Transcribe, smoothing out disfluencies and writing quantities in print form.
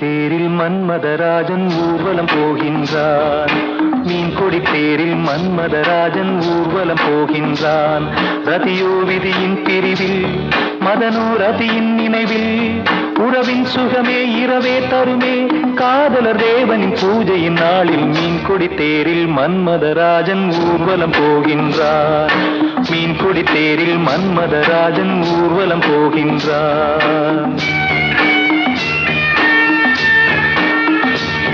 தேரில் மன்மதராஜன் ஊர்வலம் போகின்றான். மீன் கொடி தேரில் மன்மதராஜன் ஊர்வலம் போகின்றான். ரதியோ விதியின் பிரிவில், மதனோ ரதியின் நினைவில். உறவின் சுகமே இரவே தருமே, காதலர் தேவனின் பூஜையின் நாளில் மீன் கொடி தேரில் மன்மதராஜன் ஊர்வலம் போகின்றான். மீன் கொடி தேரில் மன்மதராஜன் ஊர்வலம் போகின்றான்.